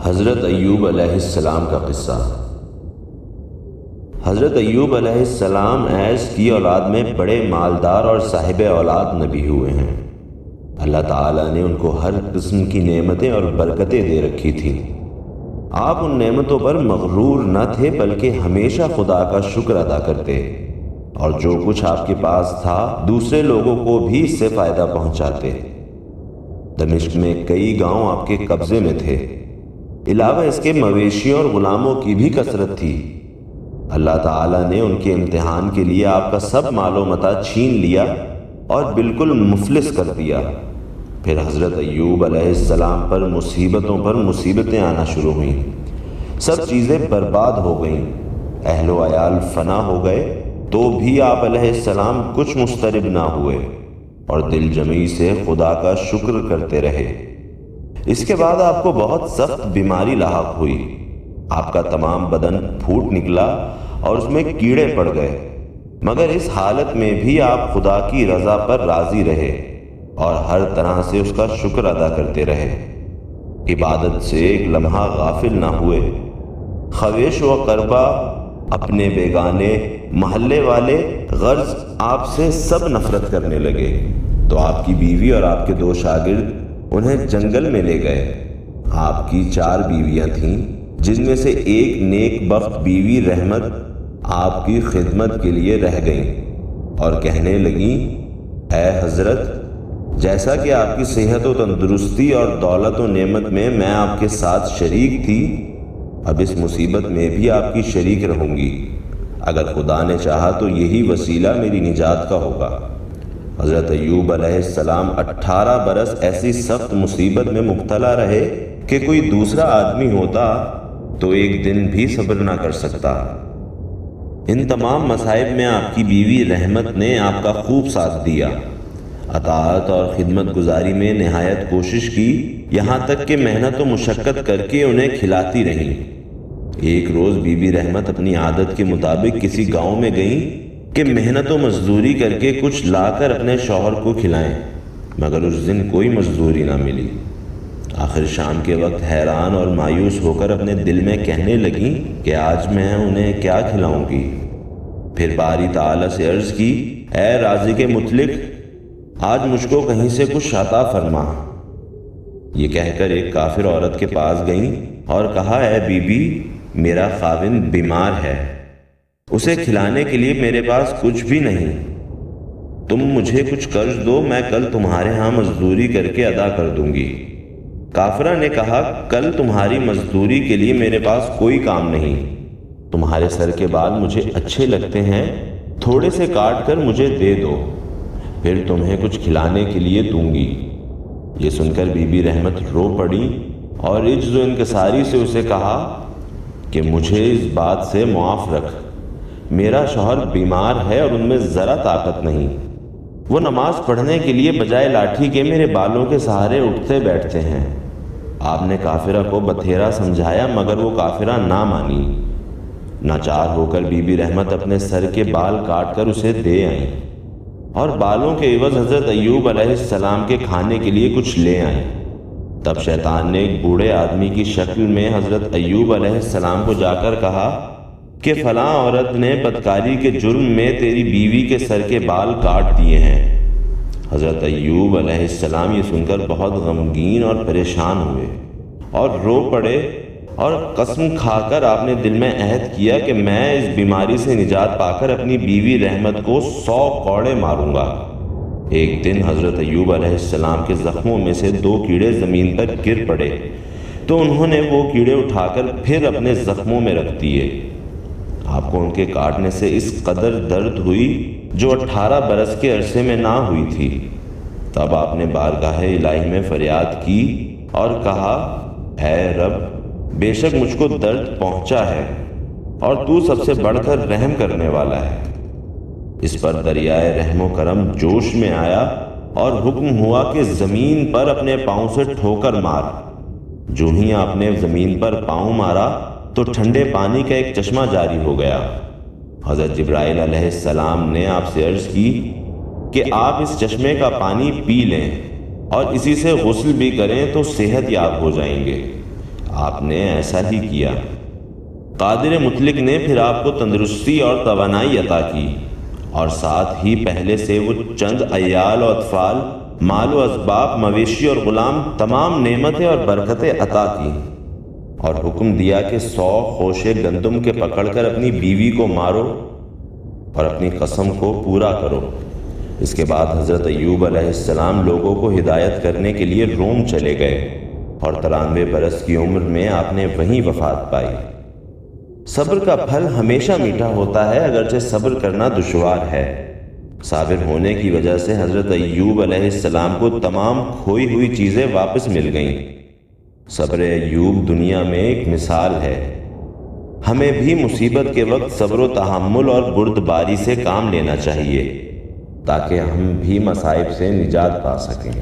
حضرت ایوب علیہ السلام کا قصہ۔ حضرت ایوب علیہ السلام ایس کی اولاد میں بڑے مالدار اور صاحب اولاد نبی ہوئے ہیں۔ اللہ تعالیٰ نے ان کو ہر قسم کی نعمتیں اور برکتیں دے رکھی تھیں۔ آپ ان نعمتوں پر مغرور نہ تھے بلکہ ہمیشہ خدا کا شکر ادا کرتے، اور جو کچھ آپ کے پاس تھا دوسرے لوگوں کو بھی اس سے فائدہ پہنچاتے۔ دمشق میں کئی گاؤں آپ کے قبضے میں تھے، علاوہ اس کے مویشیوں اور غلاموں کی بھی کثرت تھی۔ اللہ تعالیٰ نے ان کے امتحان کے لیے آپ کا سب مال و متاع چھین لیا اور بالکل مفلس کر دیا۔ پھر حضرت ایوب علیہ السلام پر مصیبتوں پر مصیبتیں آنا شروع ہوئیں، سب چیزیں برباد ہو گئیں، اہل و عیال فنا ہو گئے، تو بھی آپ علیہ السلام کچھ مضطرب نہ ہوئے اور دل جمعی سے خدا کا شکر کرتے رہے۔ اس کے بعد آپ کو بہت سخت بیماری لاحق ہوئی، آپ کا تمام بدن پھوٹ نکلا اور اس میں کیڑے پڑ گئے، مگر اس حالت میں بھی آپ خدا کی رضا پر راضی رہے اور ہر طرح سے اس کا شکر ادا کرتے رہے۔ عبادت سے ایک لمحہ غافل نہ ہوئے۔ خویش و قربہ، اپنے بیگانے، محلے والے، غرض آپ سے سب نفرت کرنے لگے۔ تو آپ کی بیوی اور آپ کے 2 شاگرد انہیں جنگل میں لے گئے۔ آپ کی 4 بیویاں تھیں، جن میں سے ایک نیک بخت بیوی رحمت آپ کی خدمت کے لیے رہ گئیں اور کہنے لگیں، اے حضرت، جیسا کہ آپ کی صحت و تندرستی اور دولت و نعمت میں آپ کے ساتھ شریک تھی، اب اس مصیبت میں بھی آپ کی شریک رہوں گی۔ اگر خدا نے چاہا تو یہی وسیلہ میری نجات کا ہوگا۔ حضرت ایوب علیہ السلام 18 برس ایسی سخت مصیبت میں مبتلا رہے کہ کوئی دوسرا آدمی ہوتا تو ایک دن بھی صبر نہ کر سکتا۔ ان تمام مصائب میں آپ کی بیوی رحمت نے آپ کا خوب ساتھ دیا، اطاعت اور خدمت گزاری میں نہایت کوشش کی، یہاں تک کہ محنت و مشقت کر کے انہیں کھلاتی رہیں۔ ایک روز بی بی رحمت اپنی عادت کے مطابق کسی گاؤں میں گئیں کہ محنت و مزدوری کر کے کچھ لا کر اپنے شوہر کو کھلائیں، مگر اس دن کوئی مزدوری نہ ملی۔ آخر شام کے وقت حیران اور مایوس ہو کر اپنے دل میں کہنے لگیں کہ آج میں انہیں کیا کھلاؤں گی۔ پھر باری تعالیٰ سے عرض کی، اے رازق مطلق، آج مجھ کو کہیں سے کچھ عطا فرما۔ یہ کہہ کر ایک کافر عورت کے پاس گئیں اور کہا، اے بی بی، میرا خاوند بیمار ہے، اسے کھلانے کے لیے میرے پاس کچھ بھی نہیں، تم مجھے کچھ قرض دو، میں کل تمہارے ہاں مزدوری کر کے ادا کر دوں گی۔ کافرہ نے کہا، کل تمہاری مزدوری کے لیے میرے پاس کوئی کام نہیں، تمہارے سر کے بال مجھے اچھے لگتے ہیں، تھوڑے سے کاٹ کر مجھے دے دو، پھر تمہیں کچھ کھلانے کے لیے دوں گی۔ یہ سن کر بی بی رحمت رو پڑی اور عجز و انکساری سے اسے کہا کہ مجھے اس بات سے معاف رکھ، میرا شوہر بیمار ہے اور ان میں ذرا طاقت نہیں، وہ نماز پڑھنے کے لیے بجائے لاٹھی کے میرے بالوں کے سہارے اٹھتے بیٹھتے ہیں۔ آپ نے کافرہ کو بتھیرا سمجھایا مگر وہ کافرہ نہ مانی۔ ناچار ہو کر بی بی رحمت اپنے سر کے بال کاٹ کر اسے دے آئیں اور بالوں کے عوض حضرت ایوب علیہ السلام کے کھانے کے لیے کچھ لے آئیں۔ تب شیطان نے ایک بوڑھے آدمی کی شکل میں حضرت ایوب علیہ السلام کو جا کر کہا کہ فلاں عورت نے بدکاری کے جرم میں تیری بیوی کے سر کے بال کاٹ دیے ہیں۔ حضرت ایوب علیہ السلام یہ سن کر بہت غمگین اور پریشان ہوئے اور رو پڑے، اور قسم کھا کر آپ نے دل میں عہد کیا کہ میں اس بیماری سے نجات پا کر اپنی بیوی رحمت کو 100 کوڑے ماروں گا۔ ایک دن حضرت ایوب علیہ السلام کے زخموں میں سے 2 کیڑے زمین پر گر پڑے، تو انہوں نے وہ کیڑے اٹھا کر پھر اپنے زخموں میں رکھ دیے۔ آپ کو ان کے کاٹنے سے اس قدر درد ہوئی جو 18 برس کے عرصے میں نہ ہوئی تھی۔ تب آپ نے بارگاہ الہی میں فریاد کی اور کہا، اے رب، بے شک مجھ کو درد پہنچا ہے اور تو سب سے بڑھ کر رحم کرنے والا ہے۔ اس پر دریائے رحم و کرم جوش میں آیا اور حکم ہوا کہ زمین پر اپنے پاؤں سے ٹھوکر مار۔ جو ہی آپ نے زمین پر پاؤں مارا تو ٹھنڈے پانی کا ایک چشمہ جاری ہو گیا۔ حضرت جبرائیل علیہ السلام نے آپ سے عرض کی کہ آپ اس چشمے کا پانی پی لیں اور اسی سے غسل بھی کریں تو صحت یاب ہو جائیں گے۔ آپ نے ایسا ہی کیا۔ قادر مطلق نے پھر آپ کو تندرستی اور توانائی عطا کی، اور ساتھ ہی پہلے سے وہ چند عیال و اطفال، مال و اسباب، مویشی اور غلام، تمام نعمتیں اور برکتیں عطا کی، اور حکم دیا کہ 100 خوشے گندم کے پکڑ کر اپنی بیوی کو مارو اور اپنی قسم کو پورا کرو۔ اس کے بعد حضرت ایوب علیہ السلام لوگوں کو ہدایت کرنے کے لیے روم چلے گئے، اور 93 برس کی عمر میں آپ نے وہیں وفات پائی۔ صبر کا پھل ہمیشہ میٹھا ہوتا ہے، اگرچہ صبر کرنا دشوار ہے۔ صابر ہونے کی وجہ سے حضرت ایوب علیہ السلام کو تمام کھوئی ہوئی چیزیں واپس مل گئیں۔ صبر ایوب دنیا میں ایک مثال ہے۔ ہمیں بھی مصیبت کے وقت صبر و تحمل اور بردباری سے کام لینا چاہیے، تاکہ ہم بھی مصائب سے نجات پا سکیں۔